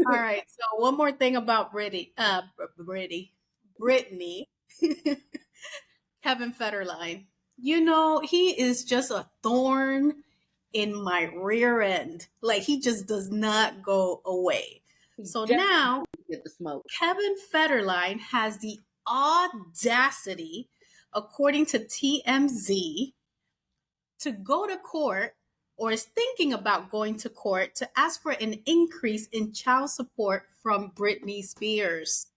All right. So one more thing about Britney, Kevin Federline. He is just a thorn in my rear end. Like he just does not go away. He So definitely now get the smoke. Kevin Federline has the audacity, according to TMZ, to go to court or is thinking about going to court to ask for an increase in child support from Britney Spears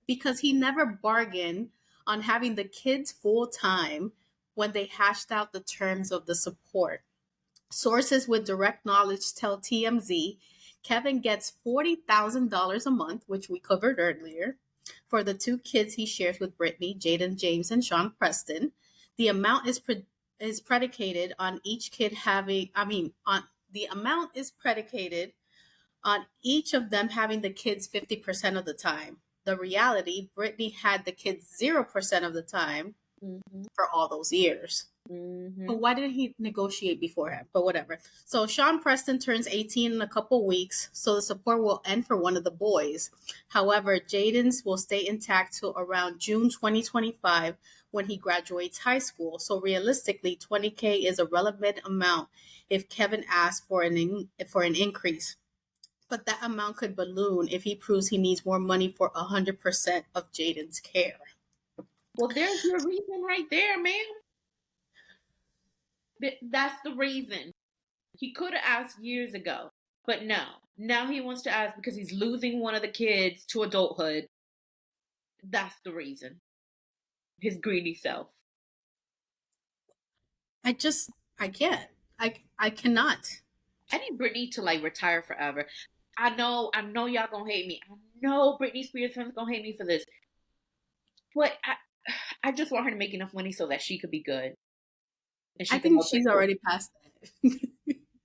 because he never bargained on having the kids full time when they hashed out the terms of the support. Sources with direct knowledge tell TMZ Kevin gets $40,000 a month, which we covered earlier, for the two kids he shares with Britney, Jaden James and Sean Preston. The amount is predicated on each kid having, I mean, on the amount is predicated on each of them having the kids 50% of the time. The reality, Britney had the kids 0% of the time for all those years. But why didn't he negotiate beforehand? But whatever. So Sean Preston turns 18 in a couple weeks, so the support will end for one of the boys. However, Jaden's will stay intact till around June 2025 when he graduates high school. So realistically, 20K is a relevant amount if Kevin asks for an increase. But that amount could balloon if he proves he needs more money for 100% of Jaden's care. Well, there's your reason right there, ma'am. That's the reason. He could have asked years ago, but no. Now he wants to ask because he's losing one of the kids to adulthood. That's the reason. His greedy self. I can't. I cannot. I need Britney to like retire forever. I know y'all gonna hate me. I know Britney Spears fans gonna hate me for this. But I just want her to make enough money so that she could be good. And I think she's already past that.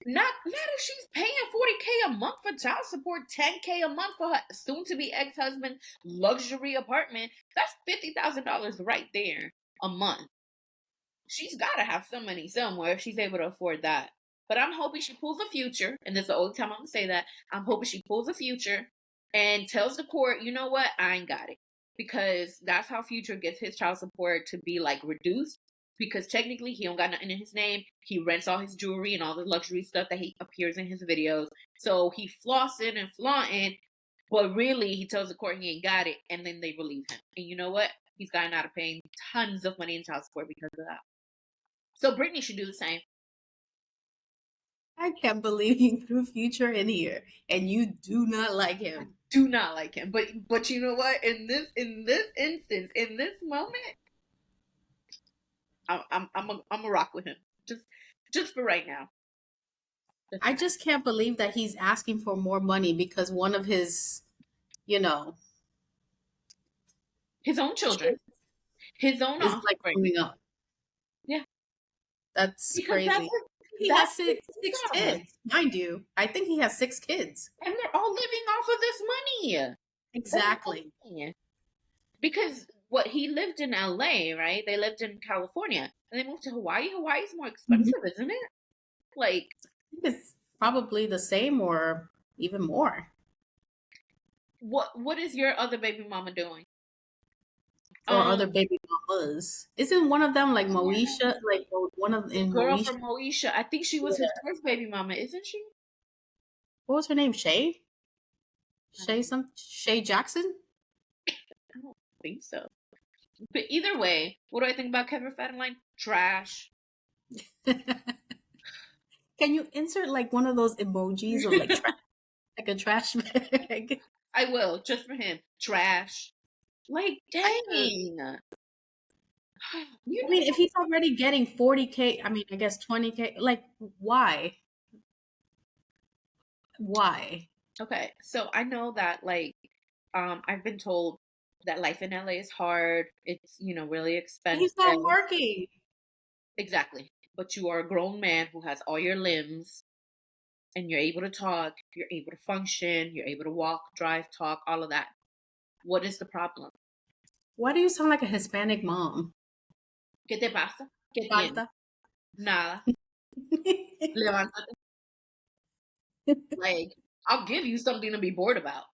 Not if she's paying $40K a month for child support, $10K a month for her soon-to-be ex-husband luxury apartment. That's $50,000 right there a month. She's got to have some money somewhere if she's able to afford that. But I'm hoping she pulls a Future, and this is the only time I'm going to say that. I'm hoping she pulls a Future and tells the court, you know what, I ain't got it. Because that's how Future gets his child support to be like reduced. Because technically he don't got nothing in his name. He rents all his jewelry and all the luxury stuff that he appears in his videos. So he flossing and flaunting, but really he tells the court he ain't got it, and then they relieve him. And you know what? He's gotten out of paying tons of money in child support because of that. So Britney should do the same. I can't believe you threw Future in here, and you do not like him. I do not like him, but you know what? In this instance, in this moment, I'm a rock with him just for right now. I just can't believe that he's asking for more money because one of his, his own children, his own is like growing up. Yeah, that's because crazy. He has six kids, mind you. I think he has 6 kids, and they're all living off of this money. Exactly. Because he lived in LA, right? They lived in California, and they moved to Hawaii. Hawaii's more expensive, isn't it? Like, it's probably the same or even more. What is your other baby mama doing? Or other baby mamas? Isn't one of them like Moesha? Like one of the girl Moesha? From Moesha. I think she was his first baby mama, isn't she? What was her name? Shay Jackson? I don't think so. But either way, what do I think about Kevin Federline? Trash. Can you insert like one of those emojis of like like a trash bag? I will, just for him. Trash. Like, dang. I mean, if he's already getting 40K, I mean, I guess 20K, like, why? Why? Okay, so I know that, like, I've been told that life in LA is hard. It's, really expensive. He's not working. Exactly. But you are a grown man who has all your limbs, and you're able to talk, you're able to function, you're able to walk, drive, talk, all of that. What is the problem? Why do you sound like a Hispanic mom? ¿Qué te pasa? ¿Qué falta? Nada. Levántate. Like, I'll give you something to be bored about.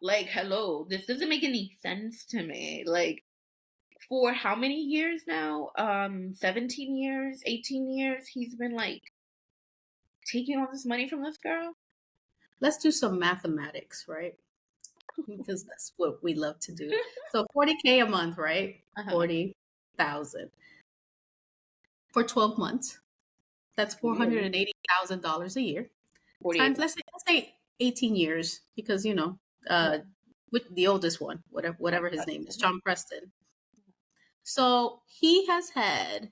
Like, hello, this doesn't make any sense to me. Like, for how many years now? 17 years, 18 years, he's been like taking all this money from this girl. Let's do some mathematics, right? Because that's what we love to do. So 40K a month, right? Uh-huh. 40,000 for 12 months. That's Years. $480,000 a year. 48. Times let's say 18 years because uh with the oldest one, whatever his name is, John Preston. So he has had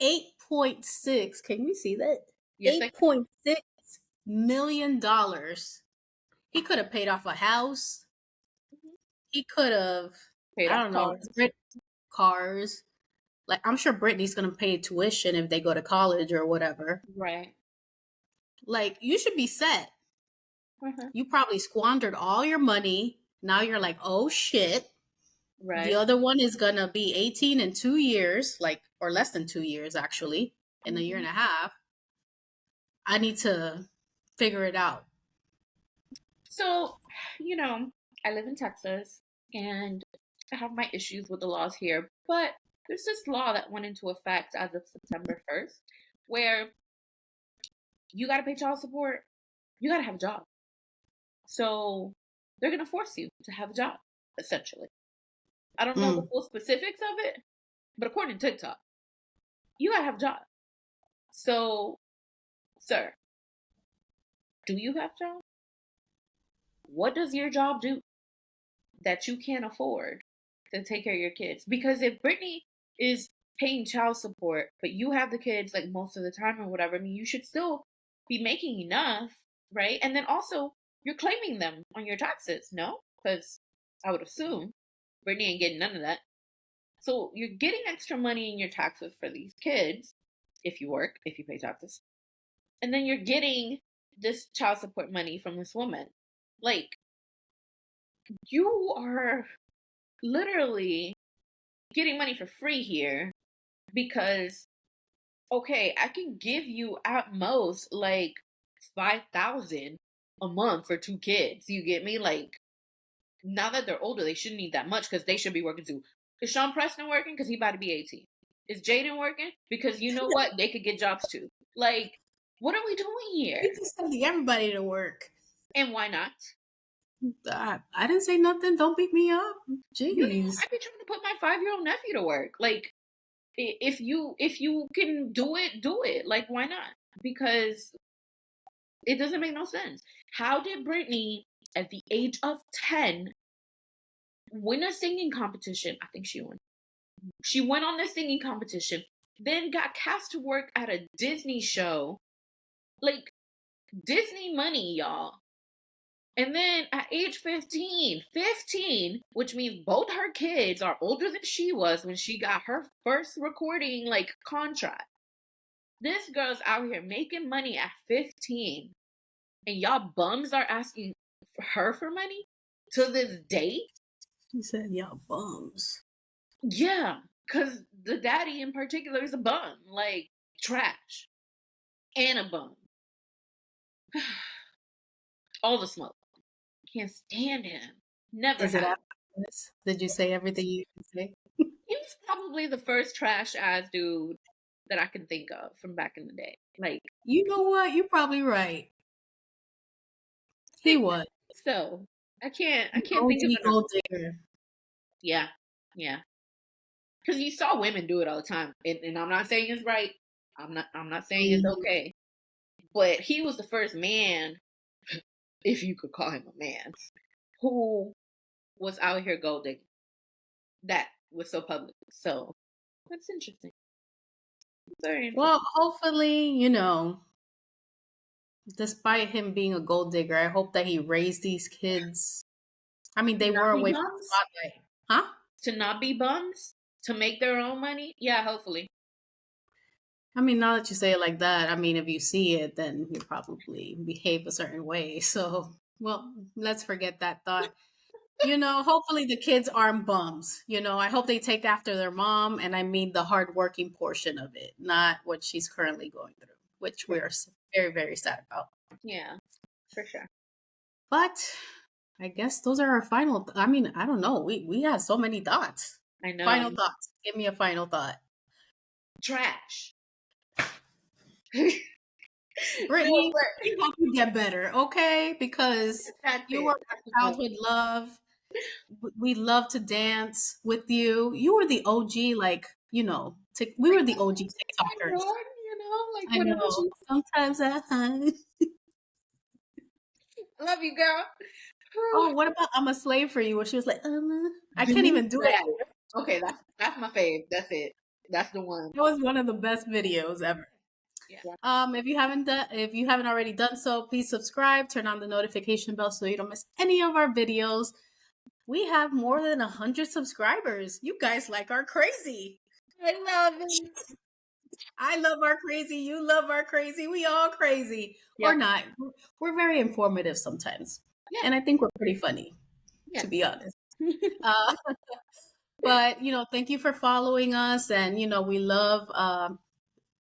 8.6, can we see that? Yes, $8.6 million. He could have paid off a house. He could have, paid I off don't know, cars. cars. Like I'm sure Brittany's gonna pay tuition if they go to college or whatever. Right. Like you should be set. Uh-huh. You probably squandered all your money. Now you're like, oh shit. The Right. other one is gonna be 18 in 2 years, like or less than 2 years actually, in a year Mhm. and a half. I need to figure it out. So, you know, I live in Texas and I have my issues with the laws here, but there's this law that went into effect as of September 1st where you got to pay child support, you got to have a job. So, they're going to force you to have a job, essentially. I don't know the Mm. full specifics of it, but according to TikTok, you got to have a job. So, sir, do you have a job? What does your job do that you can't afford to take care of your kids? Because if Brittany is paying child support, but you have the kids like most of the time or whatever, I mean, you should still be making enough, right? And then also, you're claiming them on your taxes, no? Because I would assume Brittany ain't getting none of that. So you're getting extra money in your taxes for these kids if you work, if you pay taxes. And then you're getting this child support money from this woman. Like, you are literally getting money for free here because okay, I can give you at most like 5,000 a month for two kids. You get me? Like now that they're older, they shouldn't need that much because they should be working too. Is Sean Preston working? Because he about to be 18. Is Jaden working? Because you know what? They could get jobs too. Like, what are we doing here? You just sending everybody to work. And why not? I didn't say nothing. Don't beat me up. You know, Jeez. I'd be trying to put my 5-year-old nephew to work. Like, if you can do it, do it. Like, why not? Because it doesn't make no sense. How did Britney, at the age of 10, win a singing competition? I think she won. She went on this singing competition, then got cast to work at a Disney show. Like, Disney money, y'all. And then at age 15, which means both her kids are older than she was when she got her first recording like contract. This girl's out here making money at 15, and y'all bums are asking her for money to this day? She said, y'all bums. Yeah, because the daddy in particular is a bum, like trash, and a bum. All the smoke. Can't stand him. Never Is it have. after this? Did you say everything you can say? He was probably the first trash ass dude that I can think of from back in the day. Like, You know what? You're probably right. He think was. so. I can't think of OG another. gold digger. Yeah, yeah. Because you saw women do it all the time, and I'm not saying it's right. I'm not saying it's Mhm. okay. But he was the first man, if you could call him a man, who was out here gold digging. That was so public. So that's interesting. Very interesting. Well, hopefully, despite him being a gold digger, I hope that he raised these kids. I mean, To they not were be away from the bums. spotlight. Huh? To not be bums. To make their own money. Yeah, hopefully. I mean, now that you say it like that, I mean, if you see it, then you probably behave a certain way. So, well, let's forget that thought. Hopefully the kids aren't bums. I hope they take after their mom, and I mean the hardworking portion of it, not what she's currently going through, which we are very, very sad about. Yeah. For sure. But I guess those are our final. I mean, I don't know. We had so many thoughts. I know. Final thoughts. Give me a final thought. Trash. Brittany, we hope you get better, okay? Because That's you it. were our childhood love. We love to dance with you. You were the OG, like, we were the OG TikTokers. Like I whatever know. Sometimes love you, girl. Oh, what about I'm a Slave for You? Where she was like, I can't even do it. Okay, that's my fave. That's it. That's the one. It was one of the best videos ever. Yeah. If you haven't already done so, please subscribe, turn on the notification bell so you don't miss any of our videos. We have more than 100 subscribers. You guys like our crazy. I love it. I love our crazy. You love our crazy. We all crazy. Yep. Or not. We're very informative sometimes. Yeah. And I think we're pretty funny, to be honest. But, thank you for following us. And, we love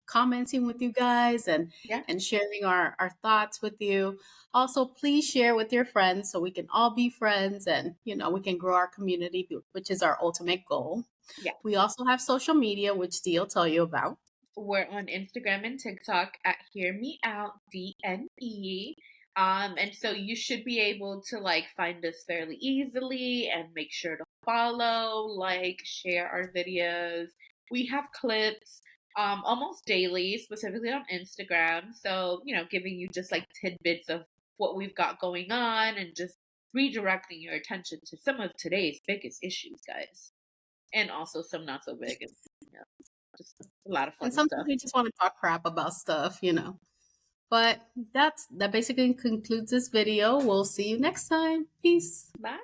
commenting with you guys and sharing our thoughts with you. Also, please share with your friends so we can all be friends and, we can grow our community, which is our ultimate goal. Yeah. We also have social media, which Dee will tell you about. We're on Instagram and TikTok at Hear Me Out DNE. And so you should be able to find us fairly easily and make sure to follow, share our videos. We have clips almost daily, specifically on Instagram. So, giving you just tidbits of what we've got going on and just redirecting your attention to some of today's biggest issues, guys. And also some not so big. And, just a lot of fun and sometimes stuff. we just want to talk crap about stuff, But that basically concludes this video. We'll see you next time. Peace. Bye.